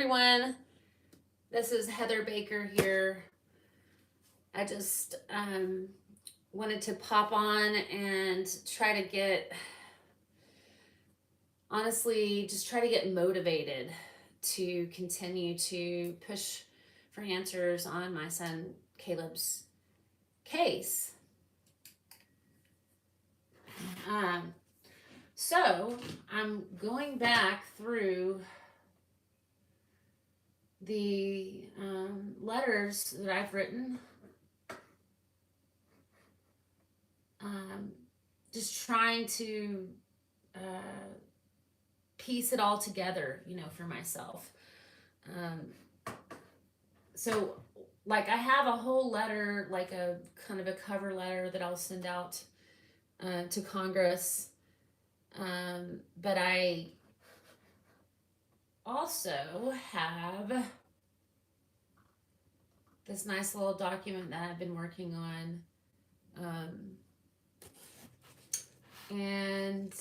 everyone. This is Heather Baker here. I just wanted to pop on and try to get, honestly, just try to get motivated to continue to push for answers on my son Caleb's case. So I'm going back through the letters that I've written, just trying to piece it all together, for myself. So, like, I have a whole letter, like a kind of a cover letter that I'll send out to Congress. But I also have this nice little document that I've been working on. And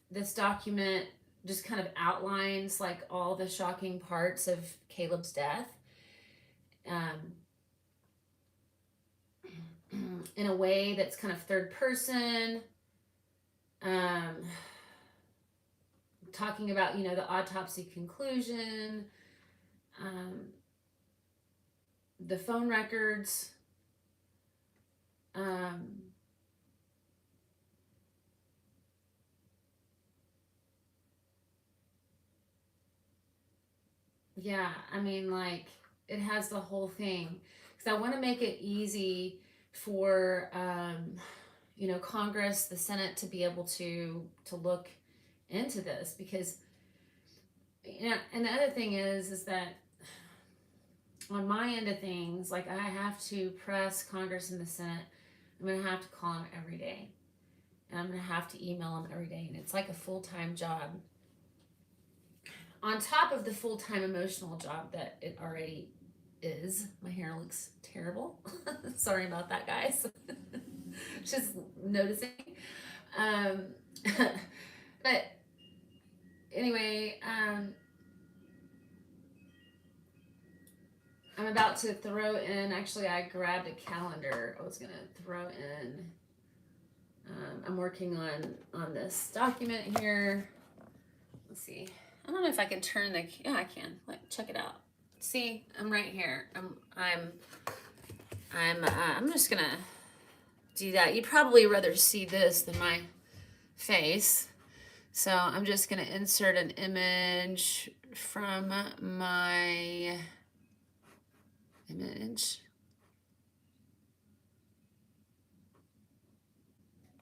this document just kind of outlines like all the shocking parts of Caleb's death. In a way that's kind of third person, talking about, the autopsy conclusion, the phone records, yeah, I mean, like, it has the whole thing, because I want to make it easy for Congress, the Senate, to be able to look into this, because and the other thing is that on my end of things, like, I have to press Congress and the Senate. I'm gonna have to call them every day, and I'm gonna have to email them every day, and it's like a full-time job on top of the full-time emotional job that it already is. My hair looks terrible. Sorry about that, guys. Just noticing. But anyway, I'm about to throw in, actually, I grabbed a calendar. I was going to throw in, I'm working on this document here. Let's see. I don't know if I can turn the, yeah, I can. Check it out. See, I'm right here. I'm just gonna do that. You'd probably rather see this than my face. So I'm just gonna insert an image from my image.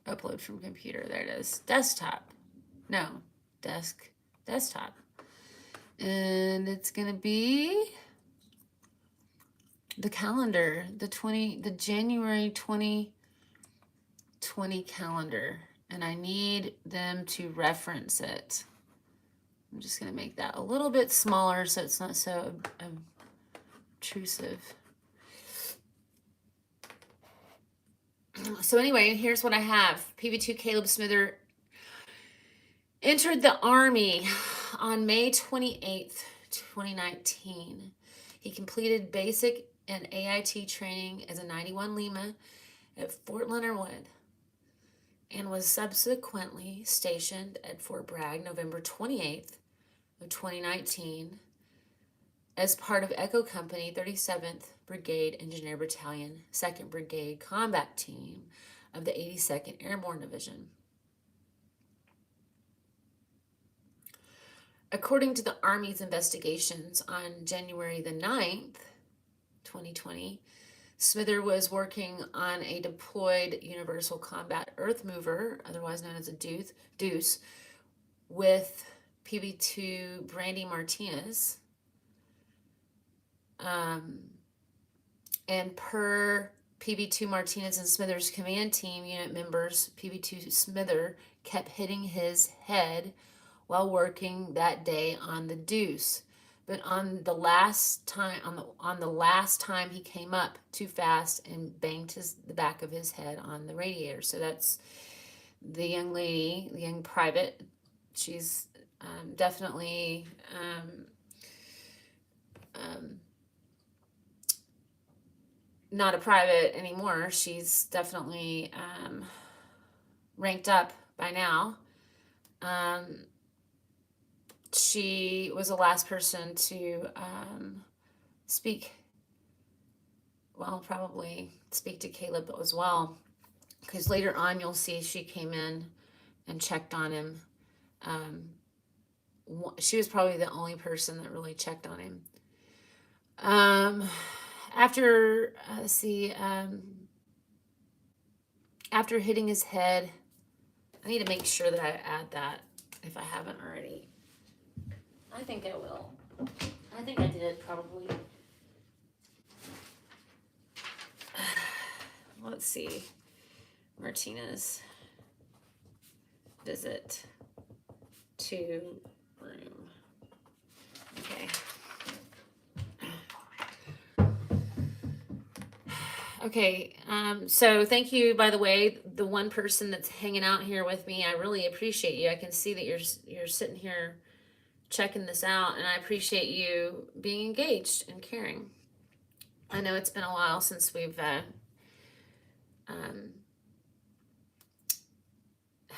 Upload from computer. There it is. Desktop. No, desktop. And it's gonna be the calendar, the January 2020 calendar, and I need them to reference it. I'm just gonna make that a little bit smaller so it's not so obtrusive. So anyway, here's what I have. PV2 Caleb Smither entered the Army on May 28th, 2019. He completed basic and AIT training as a 91 Lima at Fort Leonard Wood and was subsequently stationed at Fort Bragg November 28th of 2019 as part of Echo Company 37th Brigade Engineer Battalion, 2nd Brigade Combat Team of the 82nd Airborne Division. According to the Army's investigations, on January the 9th, 2020, Smither was working on a deployed Universal Combat Earth Mover, otherwise known as a DEUCE, with PV2 Brandy Martinez. And per PV2 Martinez and Smither's command team unit members, PV2 Smither kept hitting his head while working that day on the DEUCE. But on the last time he came up too fast and banged the back of his head on the radiator. So that's the young lady, the young private. She's definitely not a private anymore. She's definitely ranked up by now. She was the last person to speak, well, probably speak to Caleb as well, because later on you'll see she came in and checked on him. She was probably the only person that really checked on him. After, let's see, after hitting his head, I need to make sure that I add that if I haven't already. I think I will. I think I did probably. Let's see. Martinez visit to room. Okay. Okay, so thank you, by the way, the one person that's hanging out here with me. I really appreciate you. I can see that you're sitting here checking this out, and I appreciate you being engaged and caring. I know it's been a while since we've had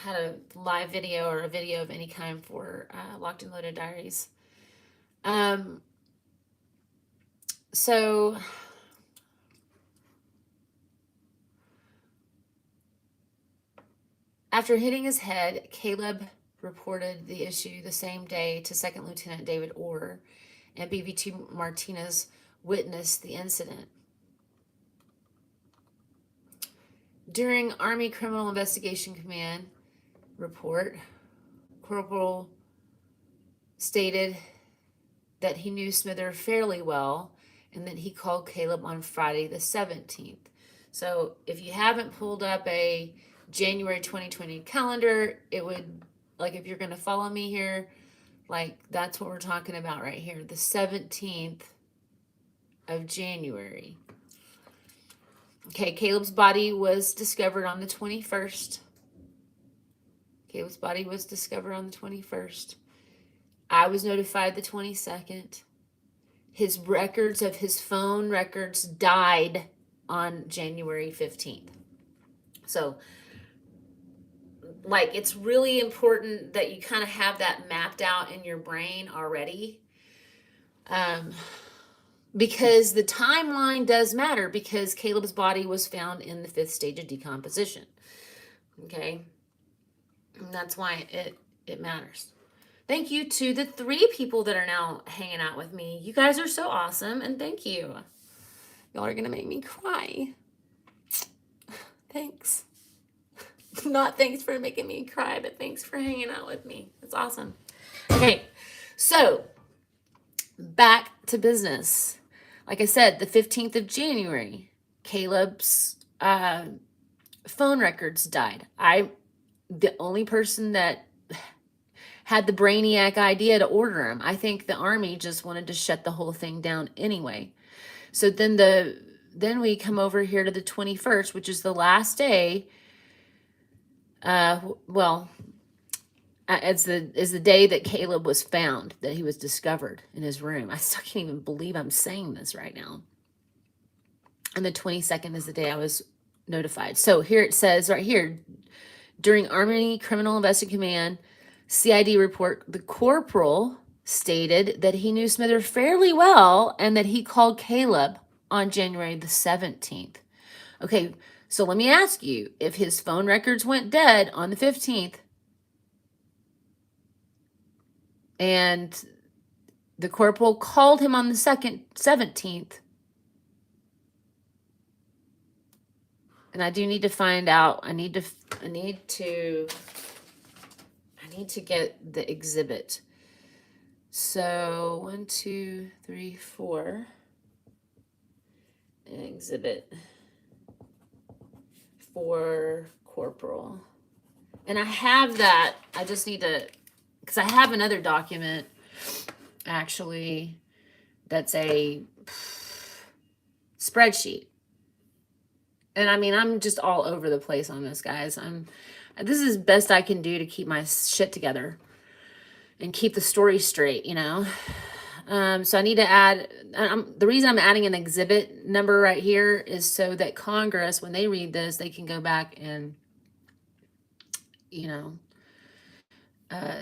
a live video or a video of any kind for Locked and Loaded Diaries. So after hitting his head, Caleb reported the issue the same day to Second Lieutenant David Orr, and PV2 Martinez witnessed the incident. During Army Criminal Investigation Command report, Corporal stated that he knew Smither fairly well and that he called Caleb on Friday the 17th. So if you haven't pulled up a January 2020 calendar, it would, like, if you're going to follow me here, like, that's what we're talking about right here, the 17th of January. Okay, Caleb's body was discovered on the 21st. Caleb's body was discovered on the 21st. I was notified the 22nd. His records of his phone records died on January 15th. So, like, it's really important that you kind of have that mapped out in your brain already. Because the timeline does matter, because Caleb's body was found in the 5th stage of decomposition. Okay? And that's why it matters. Thank you to the 3 people that are now hanging out with me. You guys are so awesome, and thank you. Y'all are going to make me cry. Thanks. Not thanks for making me cry, but thanks for hanging out with me. It's awesome. Okay, so back to business. Like I said, the 15th of January, Caleb's phone records died. The only person that had the brainiac idea to order him. I think the Army just wanted to shut the whole thing down anyway. So then we come over here to the 21st, which is the last day. It's the day that Caleb was found, that he was discovered in his room. I still can't even believe I'm saying this right now. And the 22nd is the day I was notified. So here it says right here, during Army Criminal Investigation Command CID report, the corporal stated that he knew Smither fairly well and that he called Caleb on January the 17th. Okay, so let me ask you, if his phone records went dead on the 15th and the corporal called him on the 17th, and I do need to find out, I need to get the exhibit. So 1, 2, 3, 4. An exhibit for corporal. And I have that. I just need to, because I have another document actually that's a spreadsheet. And I mean, I'm just all over the place on this, guys. This is best I can do to keep my shit together and keep the story straight, you know. So I need to add, the reason I'm adding an exhibit number right here is so that Congress, when they read this, they can go back and, you know,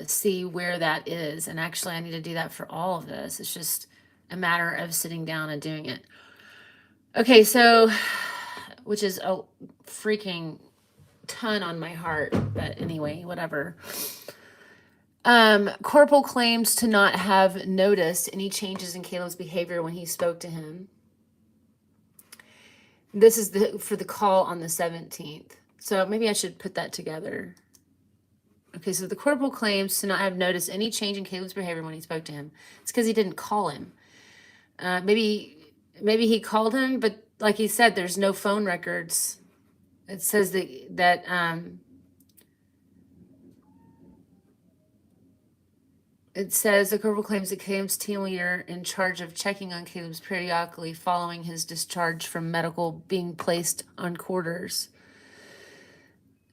see where that is. And actually, I need to do that for all of this. It's just a matter of sitting down and doing it. Okay, so, which is a freaking ton on my heart, but anyway, whatever. Corporal claims to not have noticed any changes in Caleb's behavior when he spoke to him. This is for the call on the 17th. So maybe I should put that together. Okay, so the corporal claims to not have noticed any change in Caleb's behavior when he spoke to him. It's because he didn't call him. Maybe he called him, but like he said, there's no phone records. It says that it says the corporal claims that Caleb's team leader in charge of checking on Caleb's periodically following his discharge from medical being placed on quarters.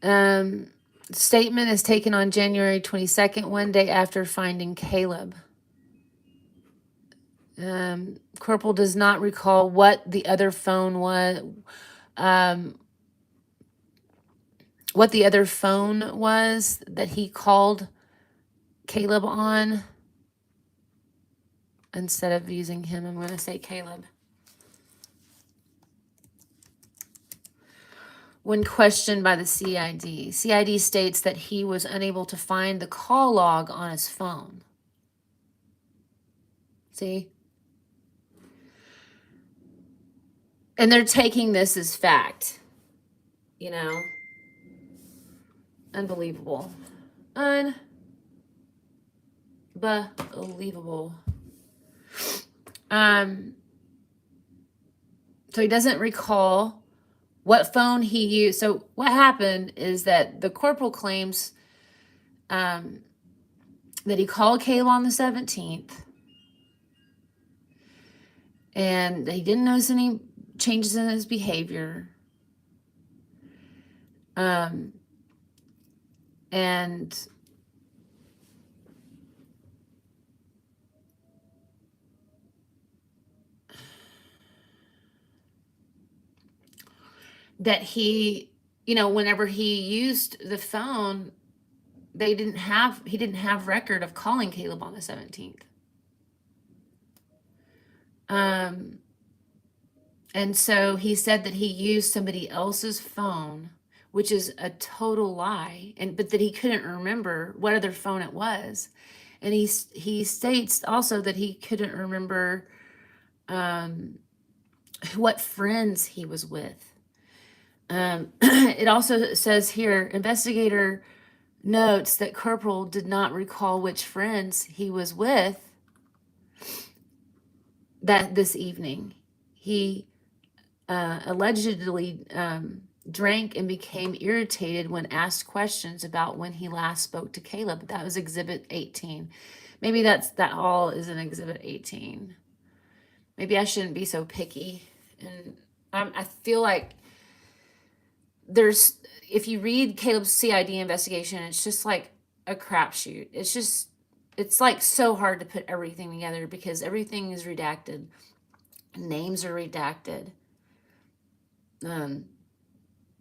Statement is taken on January 22nd, one day after finding Caleb. Corporal does not recall what the other phone was, that he called Caleb on. Instead of using him, I'm going to say Caleb. When questioned by the CID states that he was unable to find the call log on his phone. See? And they're taking this as fact. You know? Unbelievable. Unbelievable. So he doesn't recall what phone he used. So what happened is that the corporal claims that he called Caleb on the 17th and he didn't notice any changes in his behavior. And that he, whenever he used the phone, he didn't have record of calling Caleb on the 17th. And so he said that he used somebody else's phone, which is a total lie, but that he couldn't remember what other phone it was. And he states also that he couldn't remember what friends he was with. It also says here, investigator notes that Corporal did not recall which friends he was with this evening. He allegedly drank and became irritated when asked questions about when he last spoke to Caleb. That was Exhibit 18. Maybe that all is in Exhibit 18. Maybe I shouldn't be so picky. And I feel like if you read Caleb's CID investigation, it's just like a crapshoot. It's like so hard to put everything together because everything is redacted. Names are redacted.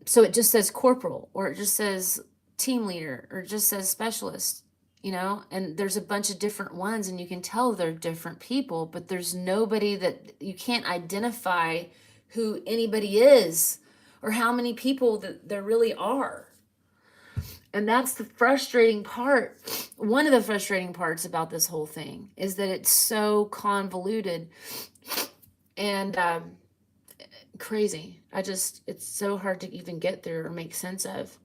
So it just says corporal, or it just says team leader, or it just says specialist, and there's a bunch of different ones and you can tell they're different people, but there's nobody that you can't identify who anybody is or how many people that there really are. And that's the frustrating part. One of the frustrating parts about this whole thing is that it's so convoluted and crazy. It's so hard to even get through or make sense of.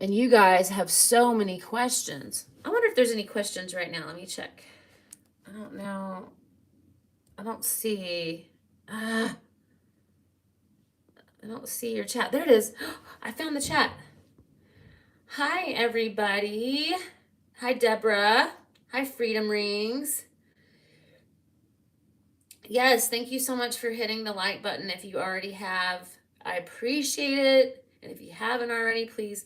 And you guys have so many questions. I wonder if there's any questions right now. Let me check. I don't know. I don't see. I don't see your chat. There it is. I found the chat. Hi, everybody. Hi, Deborah. Hi, Freedom Rings. Yes, thank you so much for hitting the like button. If you already have, I appreciate it. And if you haven't already, please,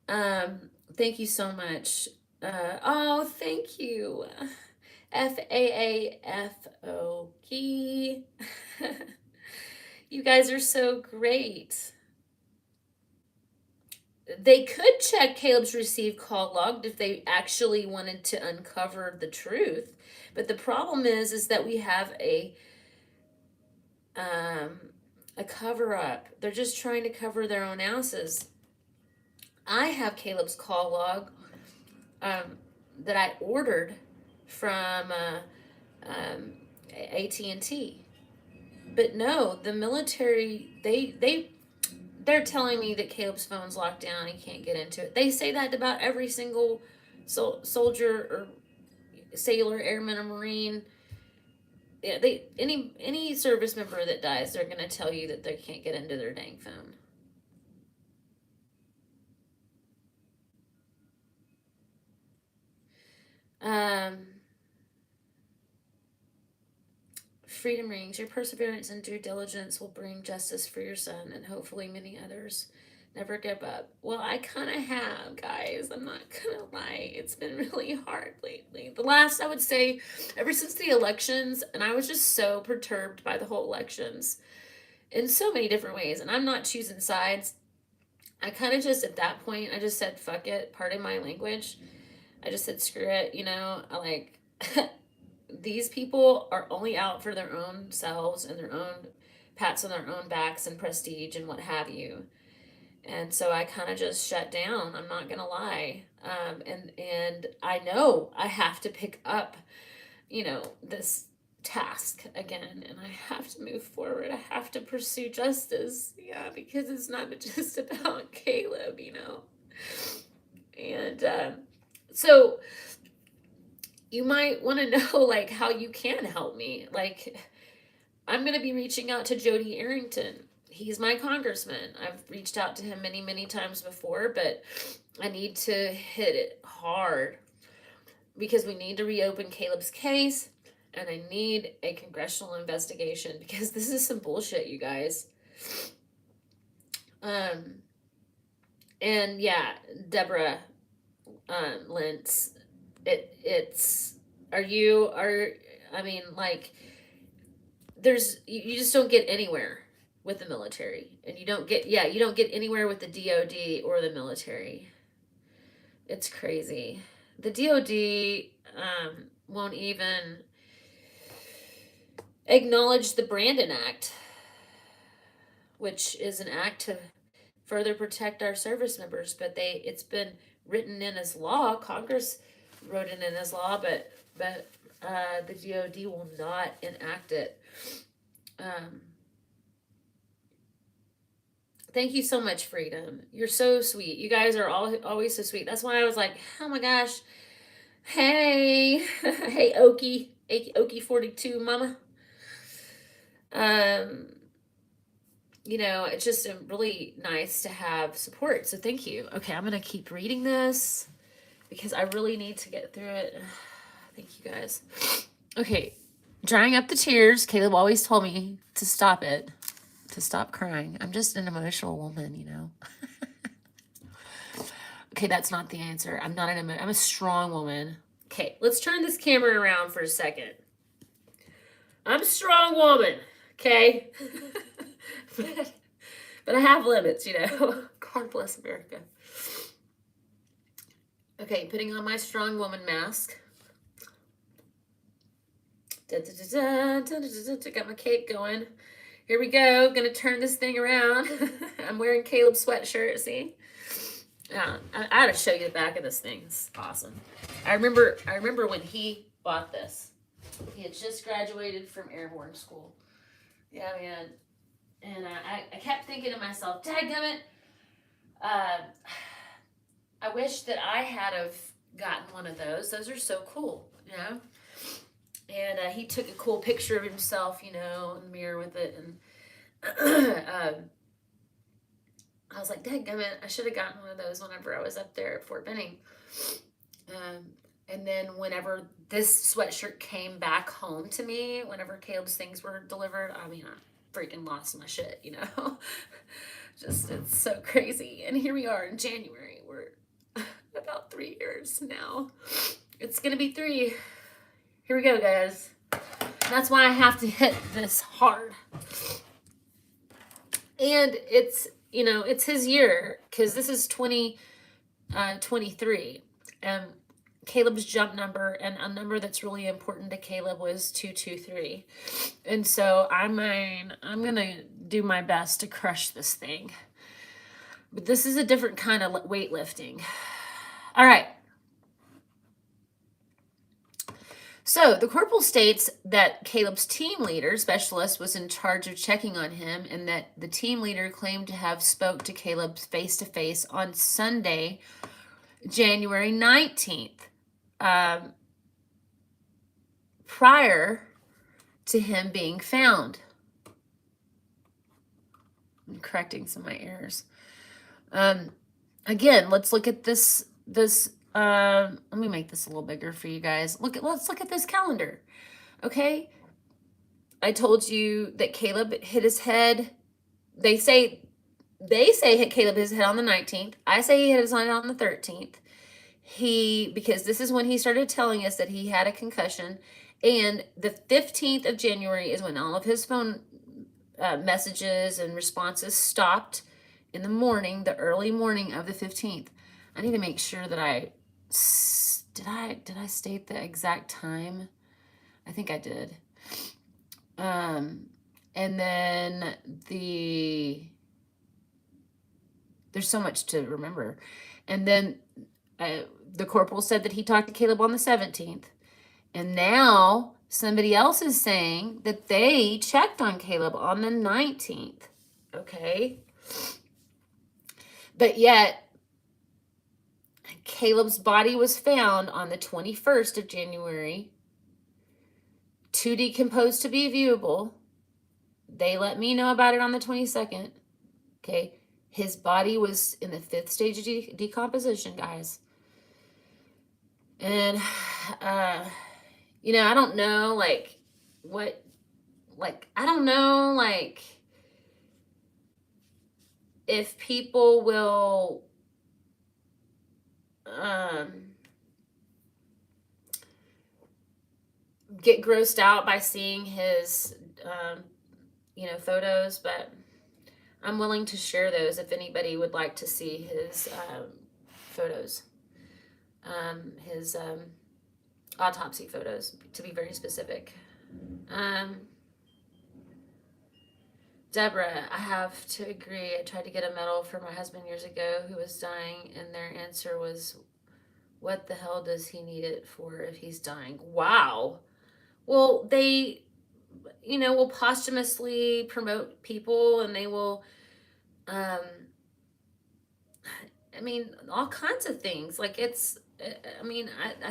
thank you so much. Oh, thank you. FAAFOKey. You guys are so great. They could check Caleb's received call log if they actually wanted to uncover the truth. But the problem is that we have a cover up. They're just trying to cover their own asses. I have Caleb's call log that I ordered from AT&T. But no, the military, they're telling me that Caleb's phone's locked down. He can't get into it. They say that about every single soldier or sailor, airman, or marine. Yeah, any service member that dies, they're gonna tell you that they can't get into their dang phone. Freedom rings. Your perseverance and due diligence will bring justice for your son and hopefully many others. Never give up. Well, I kind of have, guys. I'm not gonna lie. It's been really hard lately. The last, I would say, ever since the elections, and I was just so perturbed by the whole elections in so many different ways. And I'm not choosing sides. I kind of just, at that point, I just said, fuck it. Pardon my language. I just said, screw it. You know, I like, these people are only out for their own selves and their own pats on their own backs and prestige and what have you. And so I kind of just shut down. I'm not gonna lie. And I know I have to pick up, you know, this task again, and I have to move forward. I have to pursue justice. Yeah, because it's not just about Caleb, you know. And so you might want to know like how you can help me. Like, I'm going to be reaching out to Jody Arrington. He's my congressman. I've reached out to him many, many times before, but I need to hit it hard because we need to reopen Caleb's case, and I need a congressional investigation because this is some bullshit, you guys. And yeah, Deborah Lentz, it's I mean, like, there's you just don't get anywhere with the military, and you don't get anywhere with the DOD or the military. It's crazy. The DOD won't even acknowledge the Brandon Act, which is an act to further protect our service members, but it's been written in as law. Congress wrote it in as law, but the DOD will not enact it. Thank you so much, Freedom. You're so sweet. You guys are always so sweet. That's why I was like, oh my gosh. Hey, hey, Okie 42, mama. You know, it's just really nice to have support. So thank you. Okay, I'm going to keep reading this because I really need to get through it. Thank you, guys. Okay, drying up the tears. Caleb always told me to stop it, to stop crying. I'm just an emotional woman, you know. Okay, that's not the answer. I'm a strong woman. Okay, let's turn this camera around for a second. I'm a strong woman, okay? but I have limits, you know. God bless America. Okay, putting on my strong woman mask. Got my cape going. Here we go. Gonna turn this thing around. I'm wearing Caleb's sweatshirt, see? I gotta show you the back of this thing. It's awesome. I remember when he bought this. He had just graduated from airborne school. Yeah, man. And I kept thinking to myself, dadgummit, I wish that I had have gotten one of those. Those are so cool, you know? And he took a cool picture of himself, you know, in the mirror with it. And I was like, dadgummit, I should have gotten one of those whenever I was up there at Fort Benning. And then whenever this sweatshirt came back home to me, whenever Caleb's things were delivered, I mean, I freaking lost my shit, you know? Just, it's so crazy. And here we are in January. We're about 3 years now. It's going to be 3. Here we go, guys. That's why I have to hit this hard. And it's, it's his year, because this is 2023. Caleb's jump number, and a number that's really important to Caleb, was 223. And so I'm going to do my best to crush this thing. But this is a different kind of weightlifting. All right. So the corporal states that Caleb's team leader specialist was in charge of checking on him, and that the team leader claimed to have spoke to Caleb face-to-face on Sunday, January 19th, prior to him being found. I'm correcting some of my errors. Again, let's look at this. Let me make this a little bigger for you guys. Let's look at this calendar. Okay. I told you that Caleb hit his head. They say Caleb hit his head on the 19th. I say he hit his head on the 13th. Because this is when he started telling us that he had a concussion. And the 15th of January is when all of his phone messages and responses stopped in the morning, the early morning of the 15th. I need to make sure that did I state the exact time? I think I did. And then there's so much to remember. And then the corporal said that he talked to Caleb on the 17th. And now somebody else is saying that they checked on Caleb on the 19th. Okay. But yet, Caleb's body was found on the 21st of January, too decomposed to be viewable. They let me know about it on the 22nd. Okay. His body was in the 5th stage of decomposition, guys. And, I don't know, if people will, get grossed out by seeing his, photos, but I'm willing to share those if anybody would like to see his photos, his autopsy photos, to be very specific. Deborah, I have to agree. I tried to get a medal for my husband years ago who was dying, and their answer was, what the hell does he need it for if he's dying? Wow. Well, they, will posthumously promote people, and they will, all kinds of things. I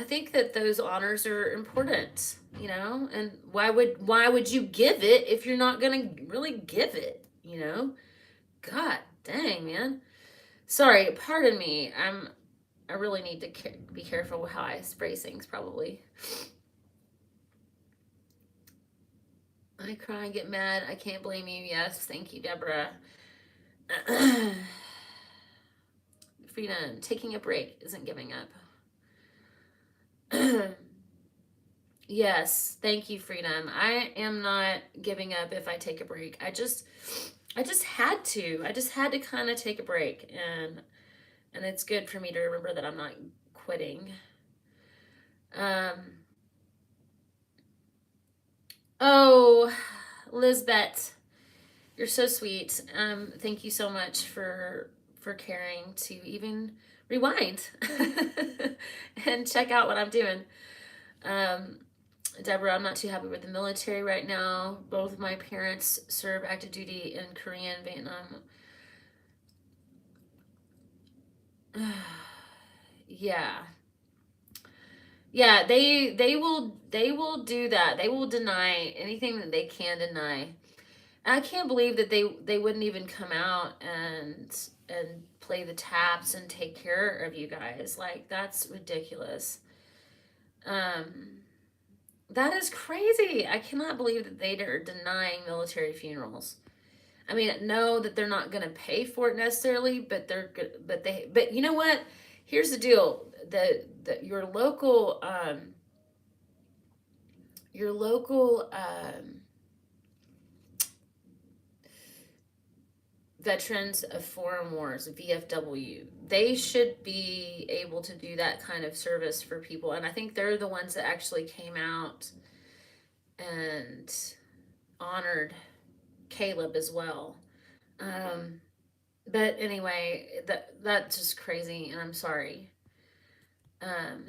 think that those honors are important, and why would you give it if you're not going to really give it, God dang, man. Sorry, pardon me. I really need to be careful how I phrase things, probably. I cry and get mad. I can't blame you. Yes, thank you, Deborah. Freedom, taking a break isn't giving up. Yes, thank you, Freedom. I am not giving up if I take a break. I just had to. I just had to kind of take a break, and it's good for me to remember that I'm not quitting. Oh, Lizbeth, you're so sweet. Thank you so much for caring to even rewind and check out what I'm doing. Deborah, I'm not too happy with the military right now. Both of my parents serve active duty in Korea and Vietnam. Yeah, they will do that. They will deny anything that they can deny. I can't believe that they wouldn't even come out and play the taps and take care of you guys. That's ridiculous. That is crazy. I cannot believe that they are denying military funerals. I know that they're not going to pay for it necessarily, but but you know what? Here's the deal. Your local your local Veterans of Foreign Wars, VFW, they should be able to do that kind of service for people. And I think they're the ones that actually came out and honored Caleb as well. But anyway, that's just crazy, and I'm sorry. Um,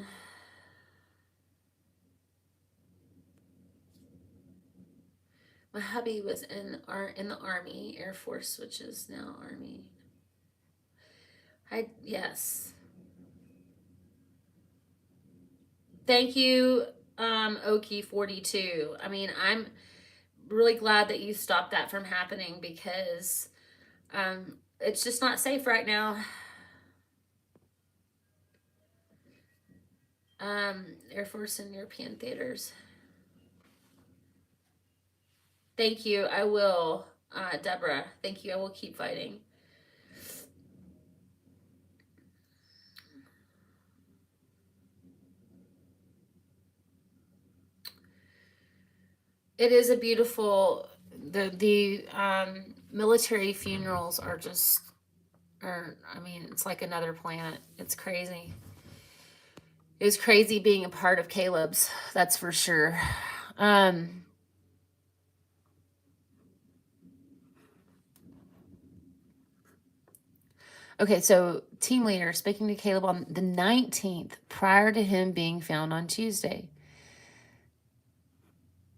my hubby was in the Army, Air Force, which is now Army. Yes. Thank you, Okie42. I mean, I'm really glad that you stopped that from happening because it's just not safe right now. Air Force and European theaters. Thank you. I will, Deborah. Thank you. I will keep fighting. It is a beautiful. The military funerals are just, I mean, it's like another planet. It's crazy. It was crazy being a part of Caleb's. That's for sure. Okay, so team leader speaking to Caleb on the 19th, prior to him being found on Tuesday.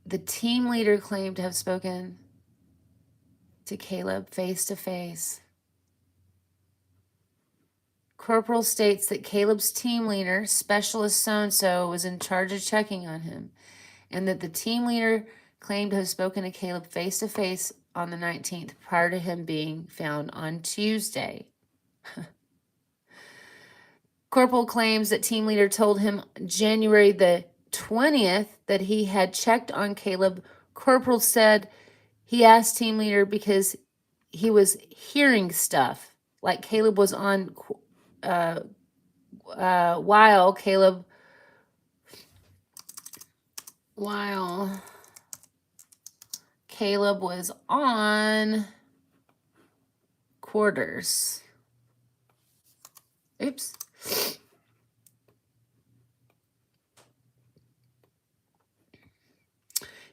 The team leader claimed to have spoken to Caleb face to face. Corporal states that Caleb's team leader, Specialist so-and-so, was in charge of checking on him, and that the team leader claimed to have spoken to Caleb face to face on the 19th, prior to him being found on Tuesday. Corporal claims that team leader told him January the 20th that he had checked on Caleb. Corporal said he asked team leader because he was hearing stuff, like Caleb was on while Caleb was on quarters. Oops.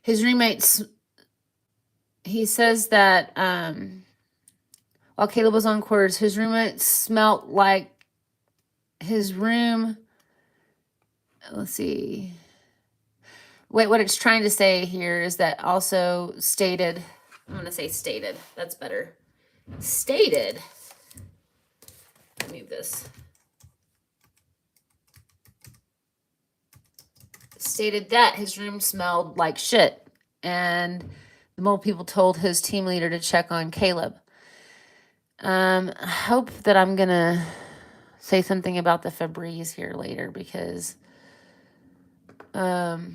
His roommates, he says that while Caleb was on quarters, his roommate smelt like his room. Let's see. Wait, what it's trying to say here is that also stated. I'm going to say stated. That's better. Stated. Let me move this. Stated that his room smelled like shit, and the mole people told his team leader to check on Caleb. I hope that I'm gonna say something about the Febreze here later because, okay,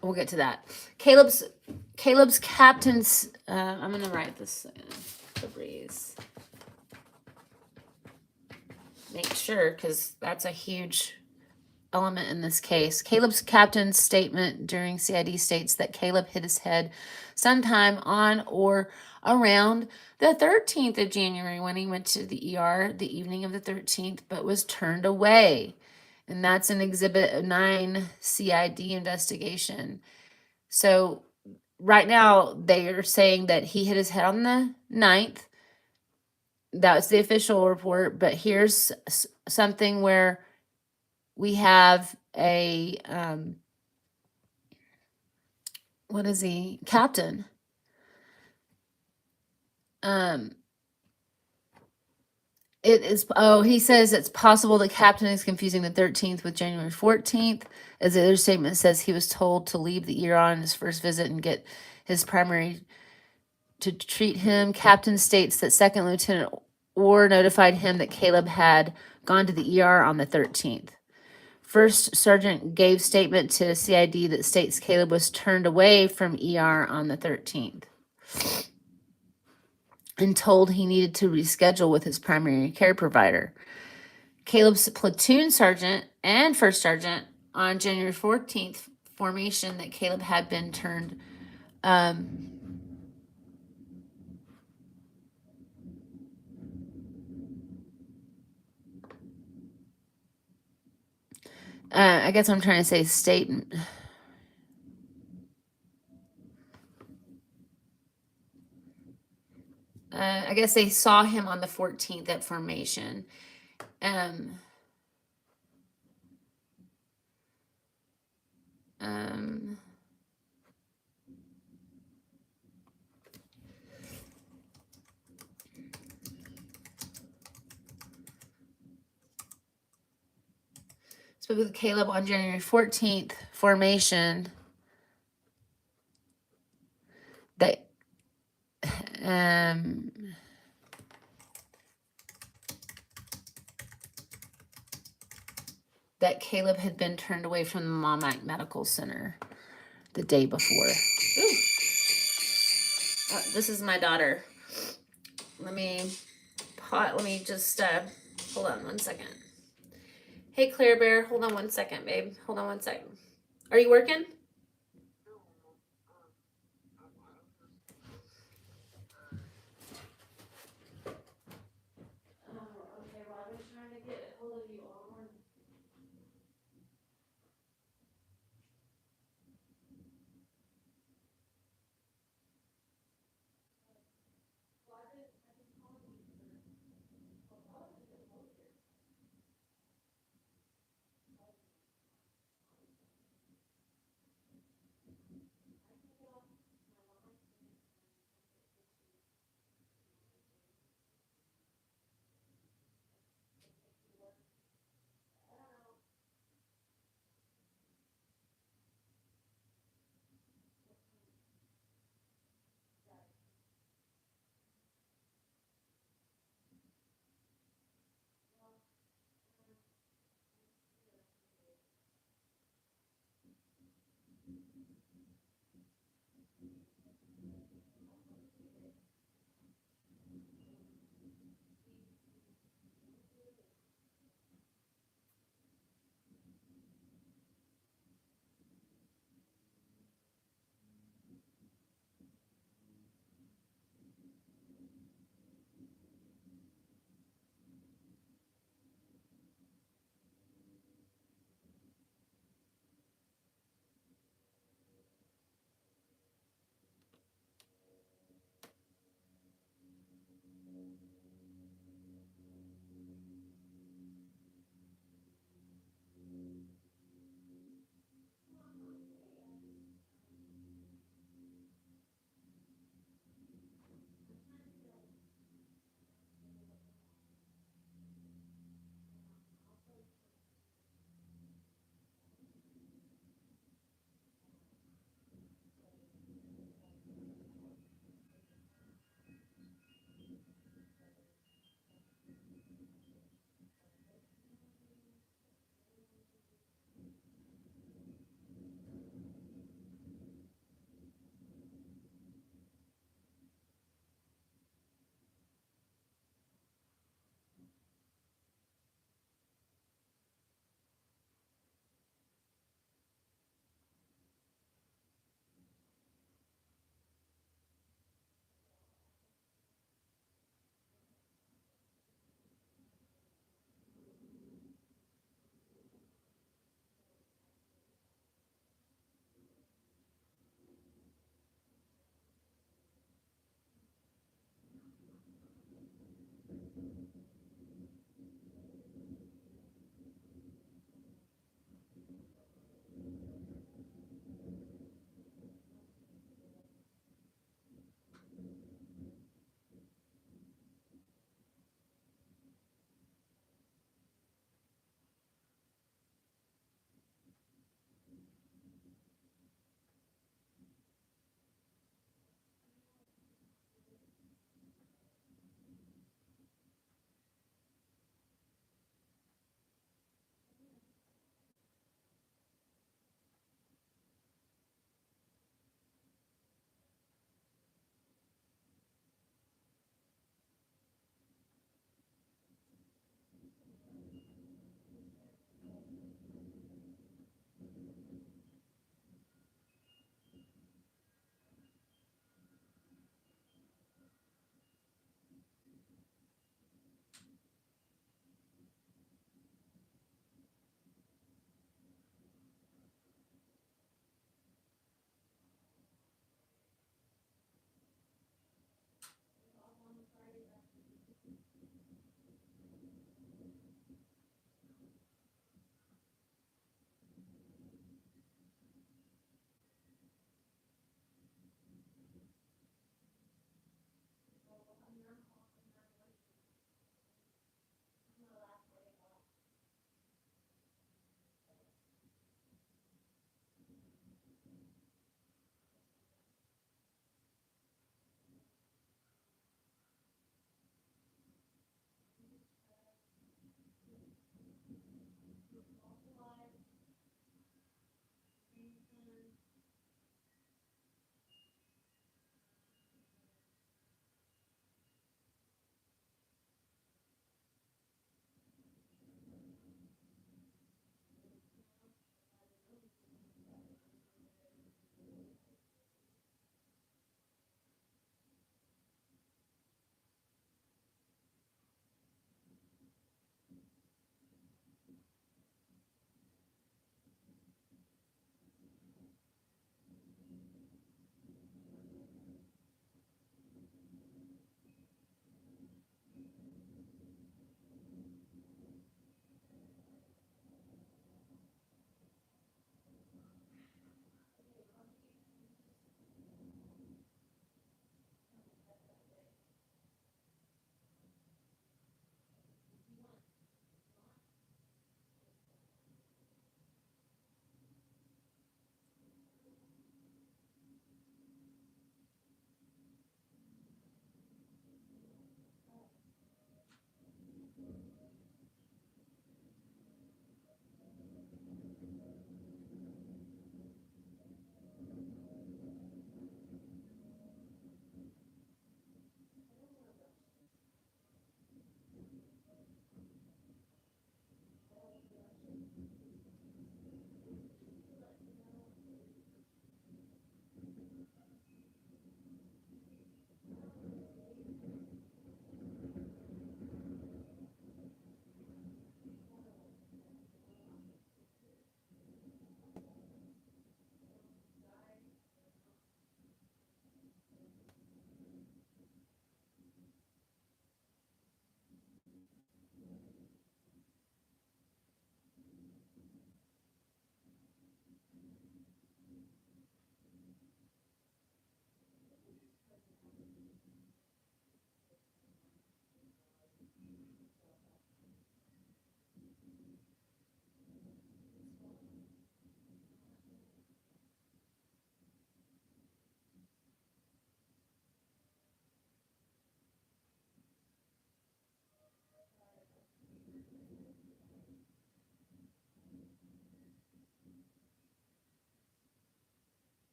we'll get to that. Caleb's captain's. I'm gonna write this Febreze. Make sure, because that's a huge element in this case. Caleb's captain's statement during CID states that Caleb hit his head sometime on or around the 13th of January when he went to the ER the evening of the 13th, but was turned away. And that's an Exhibit 9 CID investigation. So right now they are saying that he hit his head on the 9th. That was the official report, but here's something where we have a, what is he? Captain. It is, he says it's possible the captain is confusing the 13th with January 14th. As the other statement says, he was told to leave the ER on his first visit and get his primary to treat him. Captain states that Second Lieutenant Orr notified him that Caleb had gone to the ER on the 13th. First Sergeant gave statement to CID that states Caleb was turned away from ER on the 13th and told he needed to reschedule with his primary care provider. Caleb's platoon sergeant and first sergeant on January 14th formation that Caleb had been turned I guess I'm trying to say state. I guess they saw him on the 14th at formation. Spoke with Caleb on January 14th formation that that Caleb had been turned away from the Maumite Medical Center the day before. Ooh. This is my daughter. Let me just hold on one second. Hey, Claire Bear, hold on one second, babe. Hold on one second. Are you working? Okay, well, I've been trying to get hold of you all morning.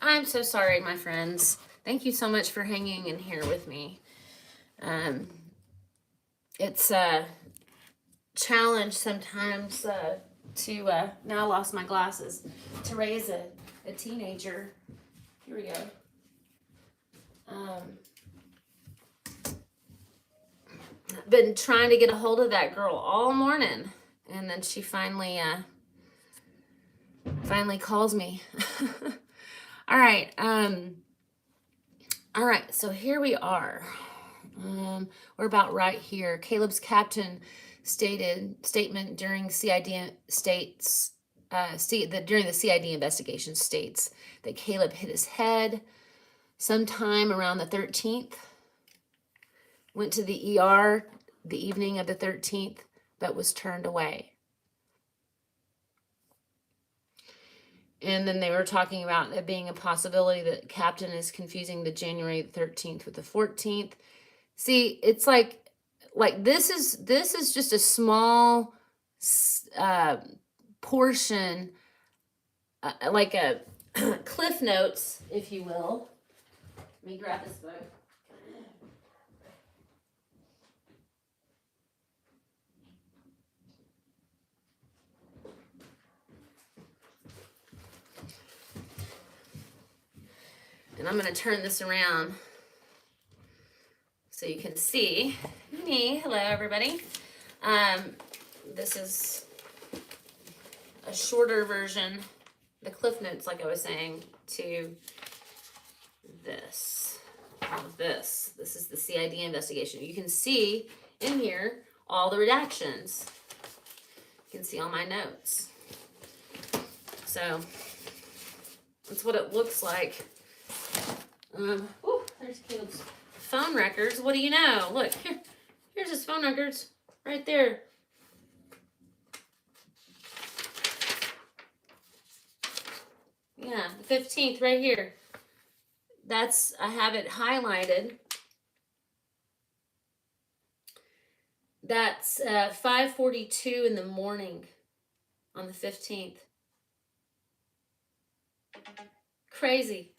I'm so sorry, my friends. Thank you so much for hanging in here with me. It's a challenge sometimes to, now I lost my glasses, to raise a teenager. Here we go. I've been trying to get a hold of that girl all morning, and then she finally calls me. All right. All right. So here we are. We're about right here. Caleb's captain statement during CID states during the CID investigation states that Caleb hit his head sometime around the 13th. Went to the ER the evening of the 13th, but was turned away. And then they were talking about it being a possibility that Captain is confusing the January 13th with the 14th. See, it's like this is just a small portion, like a cliff notes, if you will. Let me grab this book. And I'm going to turn this around so you can see me. Hello, everybody. This is a shorter version, the Cliff Notes, like I was saying, to this. All of this. This is the CID investigation. You can see in here all the redactions. You can see all my notes. So that's what it looks like. There's Caleb's phone records. What do you know? Look, here's his phone records right there. Yeah, the 15th right here. I have it highlighted. That's 5:42 in the morning on the 15th. Crazy.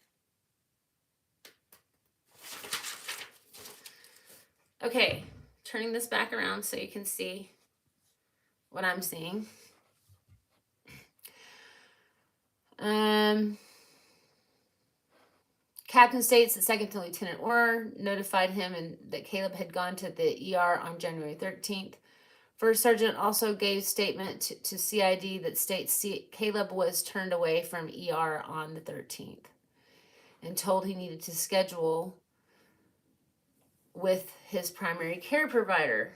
Okay, turning this back around so you can see what I'm seeing. Captain states that Second Lieutenant Orr notified him and that Caleb had gone to the ER on January 13th. First Sergeant also gave statement to CID that states Caleb was turned away from ER on the 13th and told he needed to schedule with his primary care provider.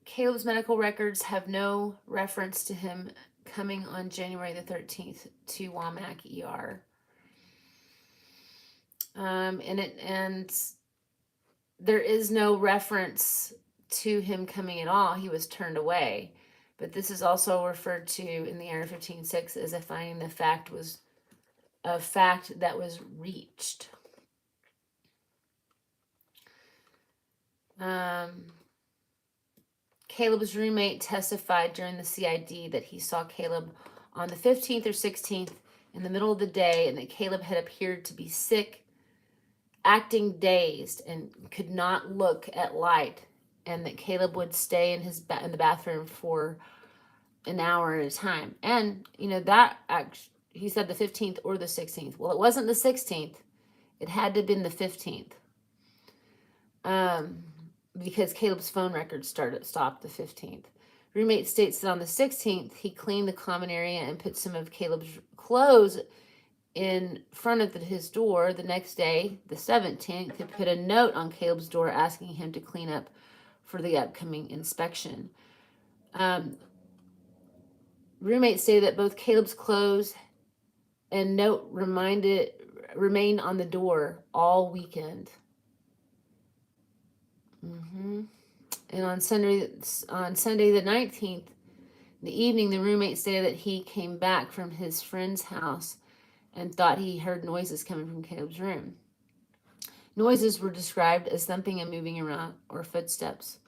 Caleb's medical records have no reference to him coming on January the 13th to Womack ER. And there is no reference to him coming at all. He was turned away. But this is also referred to in the AR 15-6 as a finding the fact was a fact that was reached. Caleb's roommate testified during the CID that he saw Caleb on the 15th or 16th in the middle of the day, and that Caleb had appeared to be sick, acting dazed, and could not look at light, and that Caleb would stay in the bathroom for an hour at a time. And that he said the 15th or the 16th. Well, it wasn't the 16th. It had to have been the 15th. Because Caleb's phone records stopped the 15th. Roommate states that on the 16th, he cleaned the common area and put some of Caleb's clothes in front of his door. The next day, the 17th, he put a note on Caleb's door asking him to clean up for the upcoming inspection. Roommate stated that both Caleb's clothes and note remained on the door all weekend. And on Sunday the 19th, in the evening, the roommate stated that he came back from his friend's house and thought he heard noises coming from Caleb's room. Noises were described as thumping and moving around or footsteps.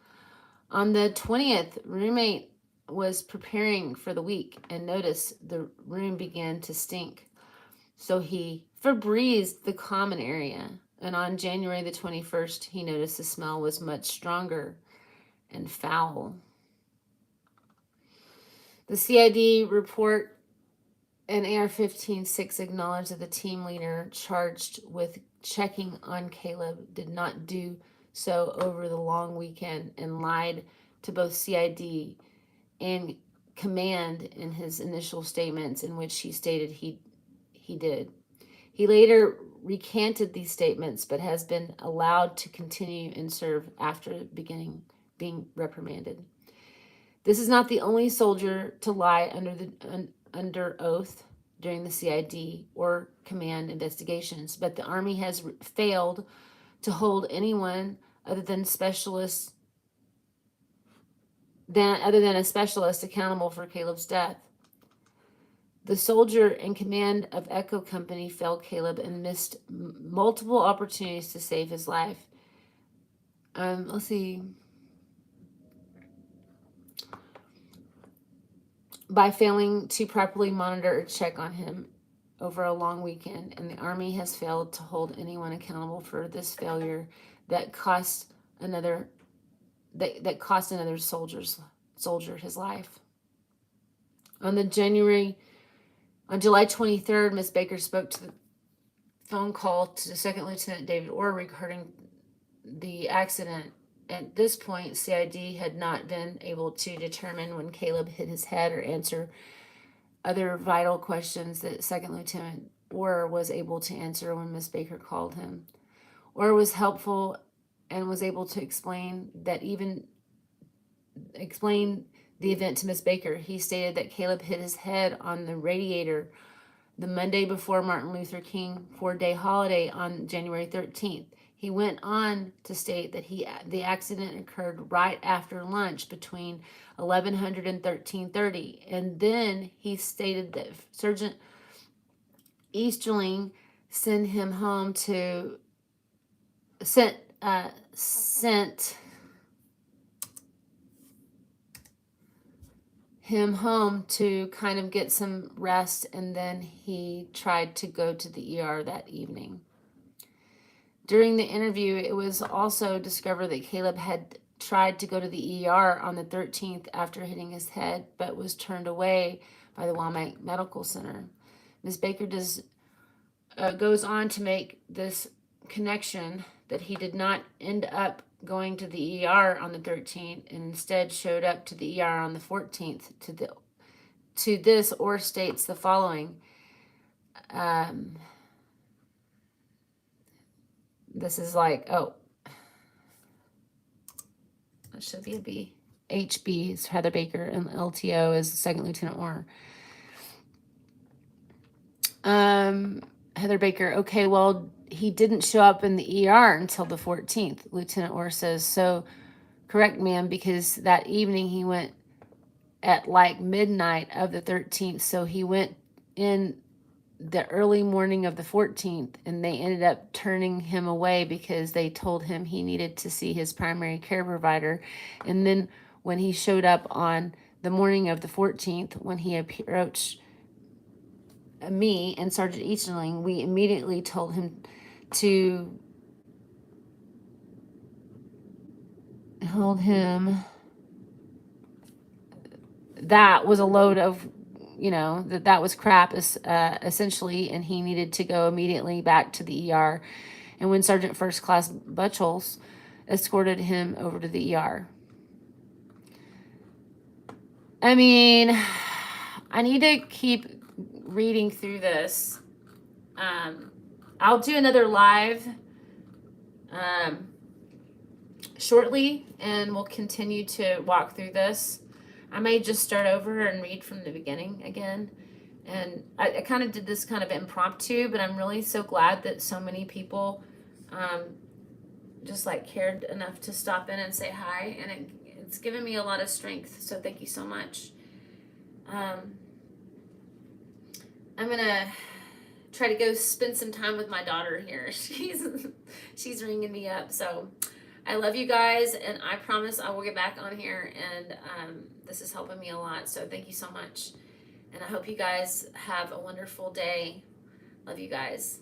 On the 20th, roommate was preparing for the week and noticed the room began to stink. So he Febrezed the common area. And on January the 21st, he noticed the smell was much stronger and foul. The CID report and AR-15-6 acknowledged that the team leader charged with checking on Caleb did not do so over the long weekend and lied to both CID and command in his initial statements in which he stated he did. He later recanted these statements but has been allowed to continue and serve after being reprimanded. This is not the only soldier to lie under oath during the CID or command investigations, but the Army has failed to hold anyone other than a specialist accountable for Caleb's death. The soldier in command of Echo Company failed Caleb and missed multiple opportunities to save his life. Let's see. By failing to properly monitor or check on him over a long weekend, and the Army has failed to hold anyone accountable for this failure that cost another soldier his life. On July 23rd, Miss Baker spoke to the phone call to Second Lieutenant David Orr regarding the accident. At this point, CID had not been able to determine when Caleb hit his head or answer other vital questions that Second Lieutenant Orr was able to answer when Miss Baker called him. Orr was helpful and was able to explain the event to Miss Baker. He stated that Caleb hit his head on the radiator the Monday before Martin Luther King 4-day holiday on January 13th. He went on to state that the accident occurred right after lunch between 1100 and 1330. And then he stated that Sergeant Easterling sent him home to kind of get some rest, and then he tried to go to the ER that evening. During the interview, it was also discovered that Caleb had tried to go to the ER on the 13th after hitting his head, but was turned away by the Wamake Medical Center. Ms. Baker goes on to make this connection that he did not end up going to the ER on the 13th and instead showed up to the ER on the 14th. To this, Orr states the following. This is like, that should be a B. HB is Heather Baker, and LTO is Second Lieutenant Orr. Heather Baker, okay, well, he didn't show up in the ER until the 14th. Lieutenant Orr says, so correct, ma'am, because that evening he went at like midnight of the 13th. So he went in the early morning of the 14th, and they ended up turning him away because they told him he needed to see his primary care provider. And then when he showed up on the morning of the 14th, when he approached me and Sergeant Easterling, we immediately told him to hold him. That was a load of, that was crap, essentially, and he needed to go immediately back to the ER. And when Sergeant First Class Butchels escorted him over to the ER. I mean, I need to keep reading through this. I'll do another live shortly, and we'll continue to walk through this. I may just start over and read from the beginning again. And I kind of did this kind of impromptu, but I'm really so glad that so many people just like cared enough to stop in and say hi. And it's given me a lot of strength. So thank you so much. I'm going to try try to go spend some time with my daughter here. She's ringing me up. So I love you guys, and I promise I will get back on here, and this is helping me a lot. So thank you so much, and I hope you guys have a wonderful day. Love you guys.